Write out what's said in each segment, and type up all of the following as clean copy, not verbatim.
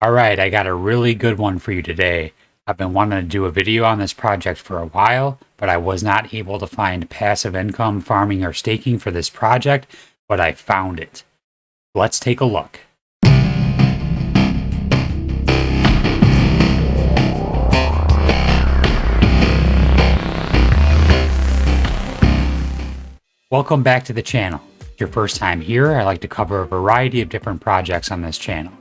All right, I got a really good one for you today. I've been wanting to do a video on this project for a while, but I was not able to find passive income farming or staking for this project, but I found it. Let's take a look. Welcome back to the channel. If it's your first time here, I like to cover a variety of different projects on this channel.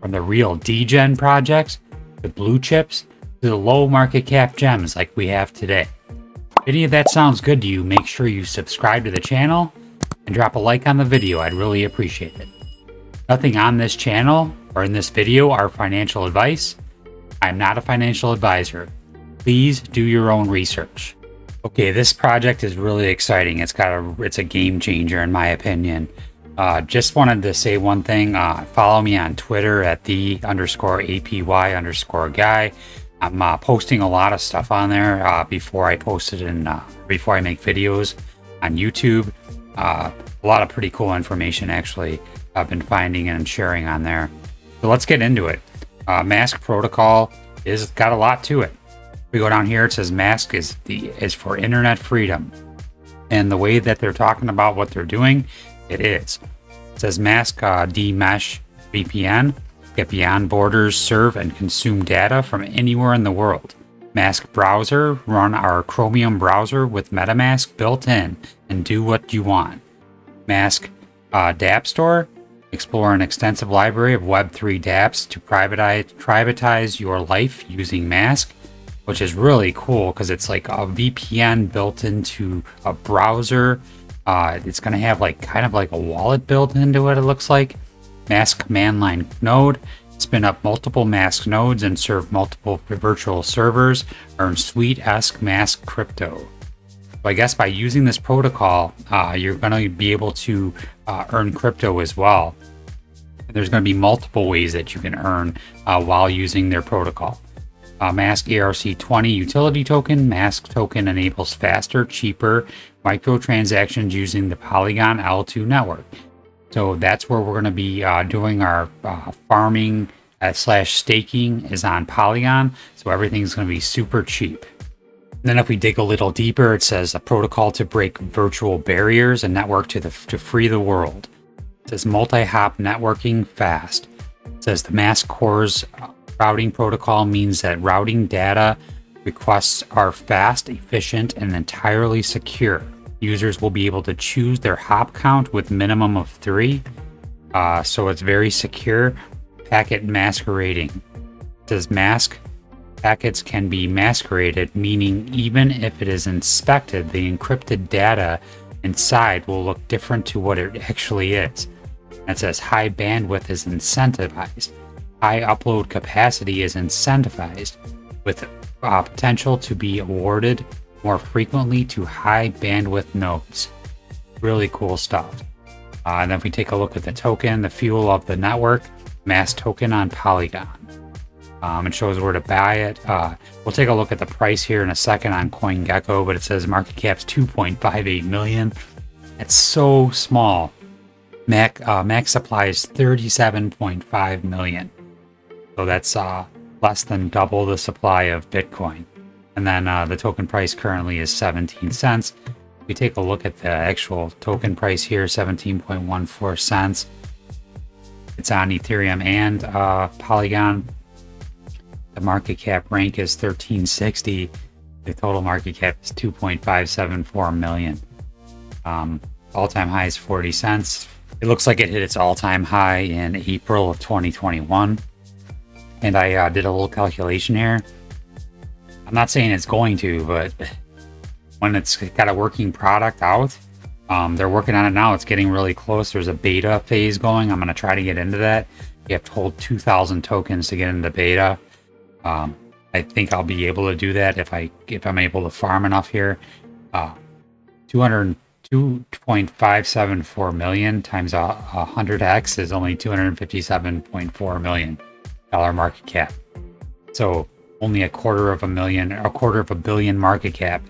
From the real degen projects, the blue chips, to the low market cap gems like we have today. If any of that sounds good to you, make sure you subscribe to the channel and drop a like on the video. I'd really appreciate it. Nothing on this channel or in this video are financial advice. I'm not a financial advisor. Please do your own research. Okay, this project is really exciting. It's a game changer in my opinion. Just wanted to say one thing. Follow me on Twitter at _APY_guy. I'm posting a lot of stuff on there before I post it before I make videos on YouTube. A lot of pretty cool information actually I've been finding and sharing on there. So let's get into it. MASQ protocol is got a lot to it. We go down here. It says MASQ is for internet freedom, and the way that they're talking about what they're doing, it is. It says MASQ de-mesh VPN, get beyond borders, serve and consume data from anywhere in the world. MASQ browser, run our Chromium browser with MetaMask built in and do what you want. MASQ dApp store, explore an extensive library of Web3 dApps to privatize your life using MASQ, which is really cool because it's like a VPN built into a browser. It's going to have kind of like a wallet built into it, it looks like. MASQ manline node, spin up multiple MASQ nodes and serve multiple virtual servers, earn sweet-esque MASQ crypto. So I guess by using this protocol, you're going to be able to earn crypto as well. There's going to be multiple ways that you can earn while using their protocol. MASQ ERC20 utility token. MASQ token enables faster, cheaper microtransactions using the Polygon L2 network. So that's where we're going to be doing our farming / staking is on Polygon. So everything's going to be super cheap. And then if we dig a little deeper, it says a protocol to break virtual barriers and network to free the world. It says multi-hop networking fast. It says the MASQ cores routing protocol means that routing data requests are fast, efficient, and entirely secure. Users will be able to choose their hop count with minimum of 3. So it's very secure. Packet masquerading. It says MASQ packets can be masqueraded, meaning even if it is inspected, the encrypted data inside will look different to what it actually is. And it says high bandwidth is incentivized. High upload capacity is incentivized, with potential to be awarded more frequently to high bandwidth nodes. Really cool stuff. And then if we take a look at the token, the fuel of the network, MASQ token on Polygon. It shows where to buy it. We'll take a look at the price here in a second on CoinGecko, but it says market cap's 2.58 million. It's so small. Max supply is 37.5 million. So that's less than double the supply of Bitcoin. And then the token price currently is 17 cents. If we take a look at the actual token price here, 17.14 cents. It's on Ethereum and Polygon. The market cap rank is 1360. The total market cap is 2.574 million. All-time high is 40 cents. It looks like it hit its all-time high in April of 2021. And I did a little calculation here. I'm not saying it's going to, but when it's got a working product out, they're working on it now. It's getting really close. There's a beta phase going. I'm going to try to get into that. You have to hold 2,000 tokens to get into beta. I think I'll be able to do that if I'm able to farm enough here. 2.574 million times 100x is only $257.4 million market cap. So only a quarter of a billion market cap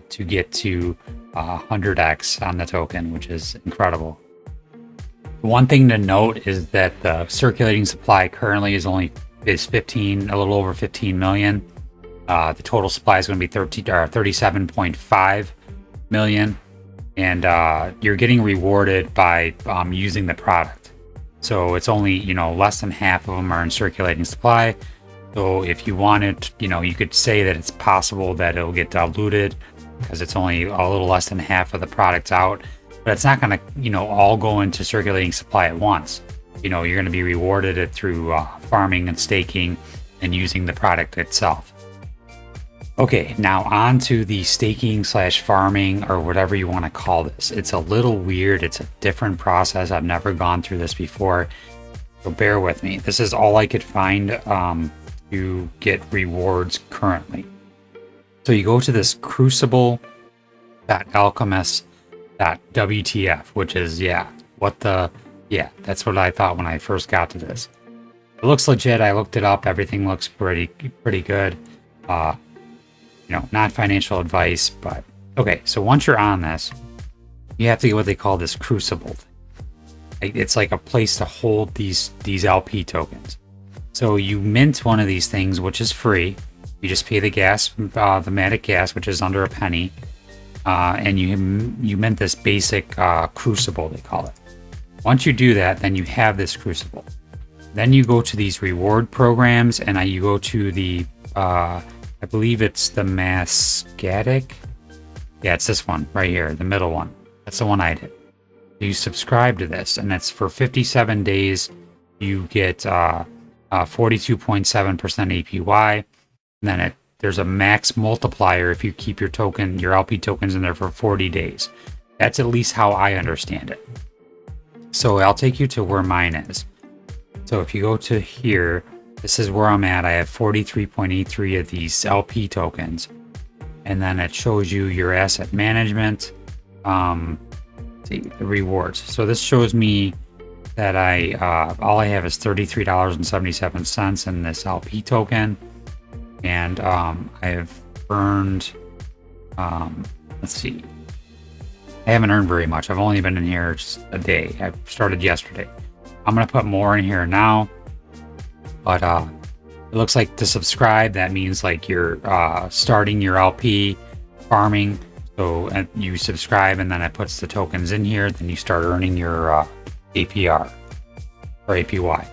to get to 100x on the token, which is incredible. One thing to note is that the circulating supply currently is a little over 15 million. The total supply is going to be 37.5 million, and you're getting rewarded by using the product. So it's only, less than half of them are in circulating supply. So if you wanted, you could say that it's possible that it'll get diluted because it's only a little less than half of the products out. But it's not going to, all go into circulating supply at once. You're going to be rewarded it through farming and staking and using the product itself. Okay, now on to the staking / farming, or whatever you want to call this. It's a little weird. It's a different process. I've never gone through this before, so bear with me. This is all I could find to get rewards currently. So you go to this crucible.alchemist.wtf, which is, that's what I thought when I first got to this. It looks legit. I looked it up. Everything looks pretty good. Not financial advice, but okay. So once you're on this, you have to get what they call this crucible. It's like a place to hold these LP tokens. So you mint one of these things, which is free. You just pay the gas, the matic gas, which is under a penny, and you mint this basic crucible, they call it. Once you do that, then you have this crucible. Then you go to these reward programs, and you go to the I believe it's the MASQ. Yeah, it's this one right here, the middle one. That's the one I did. You subscribe to this, and that's for 57 days. You get 42.7% APY. And then there's a max multiplier if you keep your LP tokens in there for 40 days. That's at least how I understand it. So I'll take you to where mine is. So if you go to here, this is where I'm at. I have 43.83 of these LP tokens. And then it shows you your asset management, the rewards. So this shows me that all I have is $33.77 in this LP token. And I have earned, let's see. I haven't earned very much. I've only been in here just a day. I started yesterday. I'm going to put more in here now. But it looks like to subscribe, that means like you're starting your LP farming. So you subscribe, and then it puts the tokens in here. Then you start earning your APR or APY.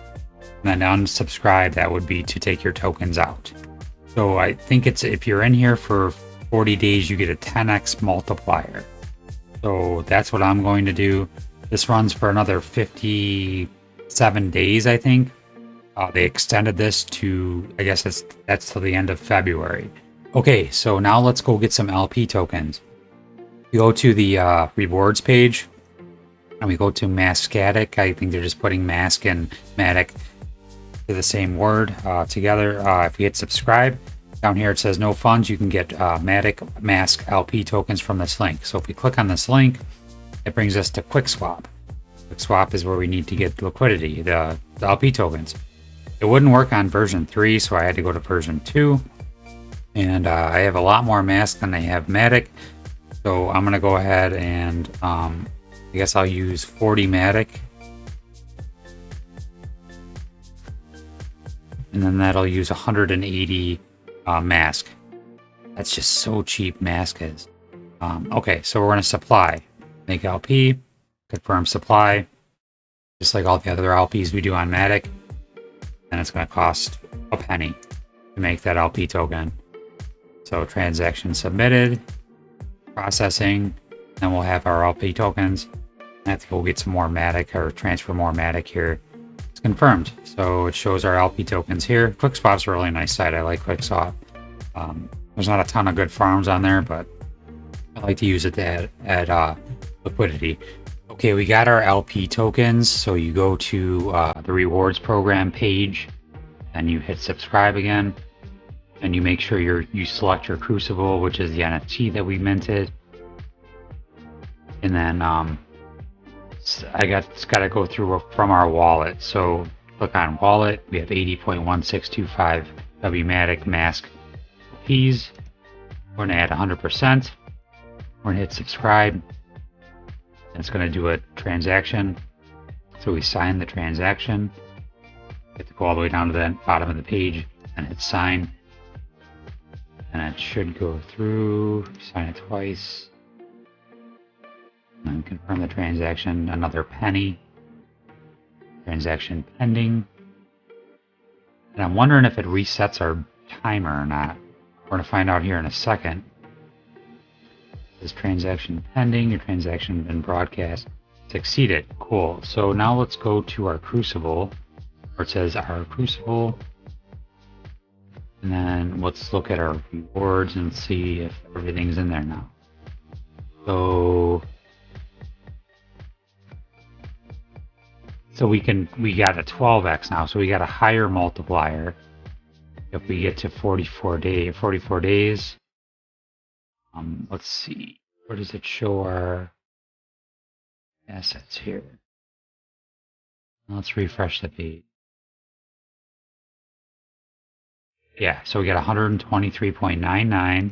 And then unsubscribe, that would be to take your tokens out. So I think if you're in here for 40 days, you get a 10x multiplier. So that's what I'm going to do. This runs for another 57 days, I think. They extended this to, I guess that's till the end of February. Okay, so now let's go get some LP tokens. You go to the rewards page, and we go to MASQ. I think they're just putting MASQ and matic to the same word together. If we hit subscribe, down here it says no funds. You can get MASQ LP tokens from this link. So if we click on this link, it brings us to QuickSwap. QuickSwap is where we need to get liquidity, the LP tokens. It wouldn't work on version 3, so I had to go to version 2. And I have a lot more MASQ than I have matic. So I'm going to go ahead and I guess I'll use 40 matic. And then that'll use 180 MASQ. That's just so cheap, MASQ is. Okay, so we're going to supply. Make LP, confirm supply. Just like all the other LPs we do on matic. And it's going to cost a penny to make that LP token. So transaction submitted, processing, and we'll have our LP tokens. I have to go get some more matic or transfer more matic here. It's confirmed. So it shows our LP tokens here. QuickSwap's a really nice site. I like QuickSwap. There's not a ton of good farms on there, but I like to use it to add liquidity. Okay, we got our LP tokens. So you go to the rewards program page, and you hit subscribe again, and you make sure you select your crucible, which is the NFT that we minted, and then it's got to go through from our wallet. So click on wallet. We have 80.1625 WMatic MASQ LPs. We're gonna add 100%. We're gonna hit subscribe. It's going to do a transaction So we sign the transaction. You have to go all the way down to the bottom of the page and hit sign. And it should go through. Sign it twice. And then confirm the transaction. Another penny. Transaction pending. And I'm wondering if it resets our timer or not. We're going to find out here in a second. This transaction pending. Your transaction has been broadcast. Succeeded. Cool. So now let's go to our Crucible, where it says our Crucible. And then let's look at our rewards and see if everything's in there now. So we got a 12x now, so we got a higher multiplier. If we get to 44 days. Let's see. Where does it show our assets here? Let's refresh the page. Yeah, so we got 123.99.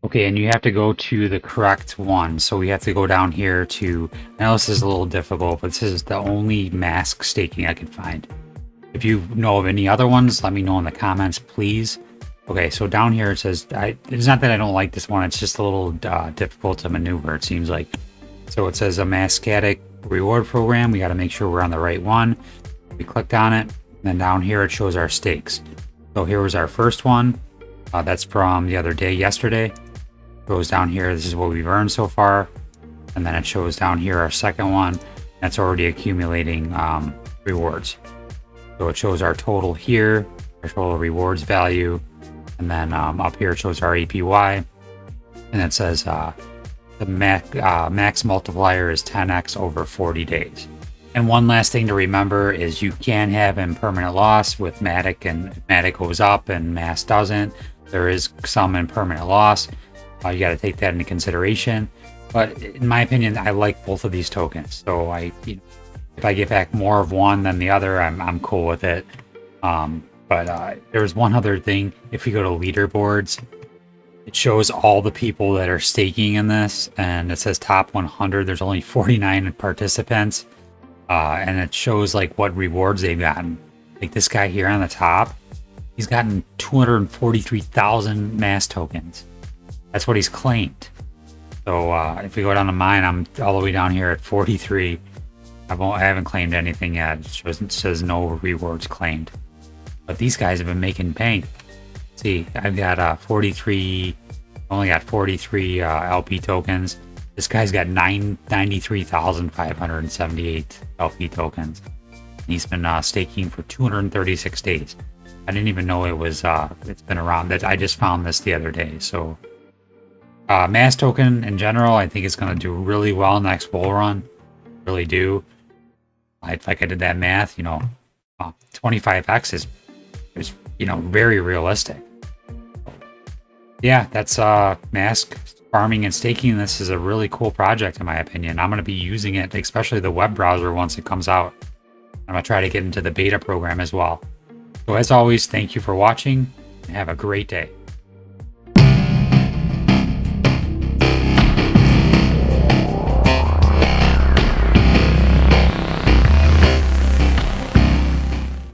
Okay, and you have to go to the correct one. So we have to go down here to, I know this is a little difficult, but this is the only MASQ staking I could find. If you know of any other ones, let me know in the comments, please. Okay, so down here it says, it's not that I don't like this one, it's just a little difficult to maneuver, it seems like. So it says a MASQatic reward program. We got to make sure we're on the right one. We clicked on it, and then down here it shows our stakes. So here was our first one. That's from the other day, yesterday. Goes down here, this is what we've earned so far. And then it shows down here our second one. That's already accumulating rewards. So it shows our total here, our total rewards value. And then up here it shows our APY. And it says the max multiplier is 10x over 40 days. And one last thing to remember is you can have impermanent loss with Matic, and if Matic goes up and MASQ doesn't, there is some impermanent loss. You got to take that into consideration. But in my opinion, I like both of these tokens. So if I get back more of one than the other, I'm cool with it. But there's one other thing. If you go to leaderboards, it shows all the people that are staking in this, and it says top 100. There's only 49 participants, and it shows like what rewards they've gotten. Like this guy here on the top, he's gotten 243,000 MASQ tokens. That's what he's claimed. So if we go down to mine, I'm all the way down here at 43. I haven't claimed anything yet. It says no rewards claimed. But these guys have been making bank. See, I've got 43, only got 43 LP tokens. This guy's got 93,578 LP tokens. And he's been staking for 236 days. I didn't even know it was, it's been around. I just found this the other day. So MASQ token in general, I think it's going to do really well next bull run. Really do. Like I did that math, 25x is very realistic. Yeah, that's MASQ farming and staking. This is a really cool project in my opinion. I'm going to be using it, especially the web browser once it comes out. I'm going to try to get into the beta program as well. So as always, thank you for watching and have a great day.